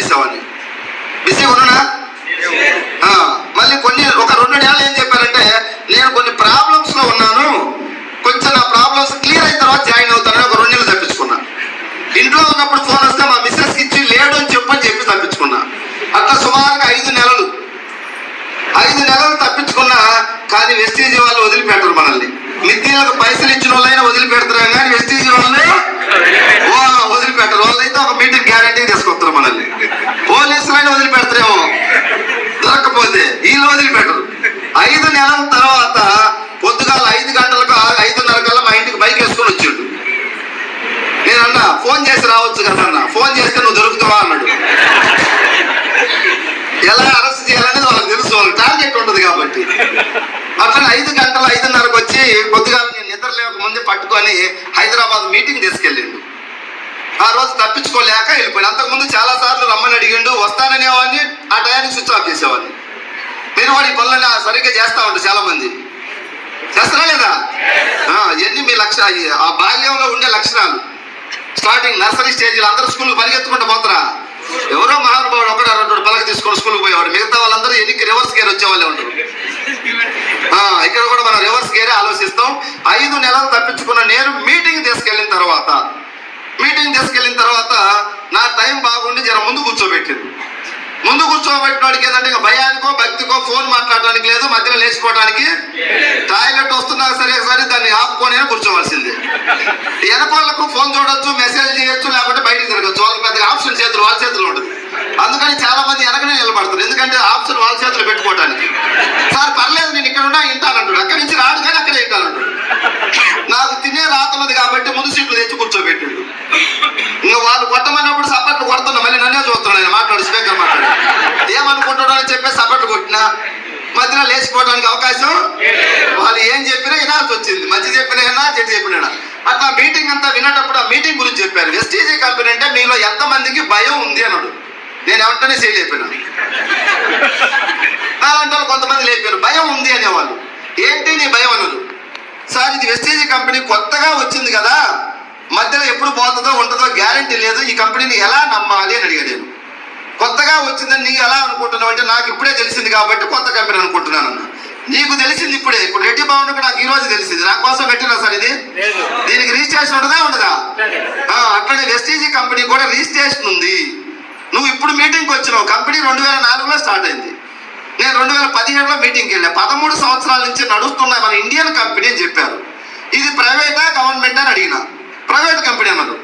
చేసేవాడిని. బిజీగా ఉన్నా మళ్ళీ ఒక 2 నెలలు ఏం చెప్పారంటే, నేను కొన్ని ప్రాబ్లమ్స్ లో ఉన్నాను, కొంచెం నా ప్రాబ్లమ్స్ క్లియర్ అయిన తర్వాత జాయిన్ అవుతానని ఒక 2 నెలలు తప్పించుకున్నా. ఇంట్లో ఉన్నప్పుడు ఫోన్ వస్తే మా మిస్సెస్కి ఇచ్చి లేడు అని చెప్పి తప్పించుకున్నా. అట్లా సుమారుగా 5 నెలలు తప్పించుకున్నా. కానీ వెస్టీజీ వాళ్ళు వదిలిపెట్టరు మనల్ని. మిద్దీలకు పైసలు ఇచ్చిన వాళ్ళైనా వదిలిపెడతారు, కానీ వెస్టీజీ వాళ్ళు వదిలిపెట్టరు. వాళ్ళైతే ఒక మీటింగ్ గ్యారంటీ తీసుకొస్తారు మనల్ని. పోలీసులైనా వదిలిపెడతారేమో దొరకపోతే, వీళ్ళు వదిలిపెట్టరు. 5 నెలల తర్వాత పొద్దుగాల 5 గంటలకు 5:30 కల్లా మా ఇంటికి బైక్ వేసుకొని వచ్చిండు. నేనన్నా ఫోన్ చేసి రావచ్చు కదా అన్న, ఫోన్ చేస్తే నువ్వు దొరుకుతావా అన్నాడు. ఎలా అరెస్ట్ చేయాలనేది వాళ్ళకి తెలుసు, వాళ్ళకి టార్గెట్ ఉంటుంది కాబట్టి. అట్లా 5 గంటలు 5:30కు వచ్చి పొద్దుగాల నేను నిద్ర లేక ముందే పట్టుకొని హైదరాబాద్ మీటింగ్ తీసుకెళ్ళిండు. ఆ రోజు తప్పించుకోలేక వెళ్ళిపోయాడు. అంతకుముందు చాలా సార్లు రమ్మని అడిగిండు, వస్తాననేవాడిని, ఆ టయానికి స్విచ్ ఆఫ్ చేసేవాడిని. మీరు వాడి పనులని సరిగ్గా చేస్తా ఉంటారు, చాలా మంది చేస్తారా లేదా? ఇవన్నీ మీ ఆ బాల్యంలో ఉండే లక్షణాలు. స్టార్టింగ్ నర్సరీ స్టేజ్లో అందరూ స్కూల్కి పరిగెత్తుకుంటూ పోతారా? ఎవరో మహానుభావుడు ఒకటి 2 పలక తీసుకొని స్కూల్కి పోయేవాడు, మిగతా వాళ్ళందరూ ఎన్నికి రివర్స్ గేర్ వచ్చేవాళ్ళే ఉంటారు. ఇక్కడ కూడా మనం రివర్స్ గేరే ఆలోచిస్తాం. 5 నెలలు తప్పించుకున్న నేను మీటింగ్ తీసుకెళ్ళిన తర్వాత నా టైం బాగుండి జర ముందు కూర్చోబెట్టింది. ముందు కూర్చోబెట్టిన వాడికి ఏంటంటే భయానికో భక్తికో ఫోన్ మాట్లాడడానికి లేదు, మధ్యలో లేచిపోవడానికి. టాయిలెట్ వస్తున్నా సరే దాన్ని ఆపుకొని కూర్చోవలసిందే. వెనకాలకు ఫోన్ చూడొచ్చు, మెసేజ్ చేయొచ్చు, లేకపోతే బయటకు తిరగచ్చు. వాళ్ళకి పెద్దగా ఆప్షన్ వాళ్ళ చేతిలో ఉంటుంది. అందుకని చాలా మంది వెనకనే నిలబడతారు, ఎందుకంటే ఆప్షన్ వాళ్ళ చేతిలో పెట్టుకోవడానికి. సార్ పర్లేదు నేను ఇక్కడ ఉన్నా వింటానంటాడు, అక్కడి నుంచి రాడు కానీ అక్కడే వింటానంటాడు. నాకు తినే రాతలది కాబట్టి ముందు సీట్లు తెచ్చి కూర్చోబెట్టాడు. ఇంకా వాళ్ళు కొట్టమన్నప్పుడు సపట్లు కొడుతున్నా, మళ్ళీ నన్నే చూస్తున్నాను, నేను మాట్లాడు స్పీకర్ మాట్లాడు ఏమనుకుంటాడో అని చెప్పి సపట్లు కొట్టినా మధ్యలో లేచిపోవడానికి అవకాశం. వాళ్ళు ఏం చెప్పినా వినాల్సి వచ్చింది, మంచి చెప్పినా చెడు చెప్పినా. అట్లా మీటింగ్ అంతా వినేటప్పుడు ఆ మీటింగ్ గురించి చెప్పారు. వెస్టీజీ కంపెనీ అంటే మీలో ఎంతమందికి భయం ఉంది అన్నాడు. నేను ఏమంటేనే చేయలేకపోయినా. అలాంటి వాళ్ళు కొంతమంది లేపారు, భయం ఉంది అనేవాళ్ళు. ఏంటి నీ భయం అన్నారు. సార్ ఇది వెస్టీజీ కంపెనీ కొత్తగా వచ్చింది కదా, మధ్యలో ఎప్పుడు పోతుందో ఉంటుందో గ్యారంటీ లేదు, ఈ కంపెనీని ఎలా నమ్మాలి అని అడిగాడు. నేను కొత్తగా వచ్చిందని నీకు ఎలా అనుకుంటున్నావు అంటే, నాకు ఇప్పుడే తెలిసింది కాబట్టి కొత్త కంపెనీ అనుకుంటున్నాను. నీకు తెలిసింది ఇప్పుడే, ఇప్పుడు రెడ్డి భవన్ నాకు ఈ రోజు తెలిసింది. నా కోసం పెట్టినా సార్ ఇది, దీనికి రిజిస్ట్రేషన్ ఉండదా? అట్లనే వెస్టీజీ కంపెనీ కూడా రిజిస్ట్రేషన్ ఉంది. నువ్వు ఇప్పుడు మీటింగ్కి వచ్చినావు. కంపెనీ 2004లో స్టార్ట్ అయింది. నేను 2017లో మీటింగ్కి వెళ్ళా. 13 సంవత్సరాల నుంచి నడుస్తున్నాయి మన ఇండియన్ కంపెనీ అని చెప్పారు. ఇది ప్రైవేటా గవర్నమెంట్ అని అడిగినా, ప్రైవేట్ కంపెనీ అన్నారు.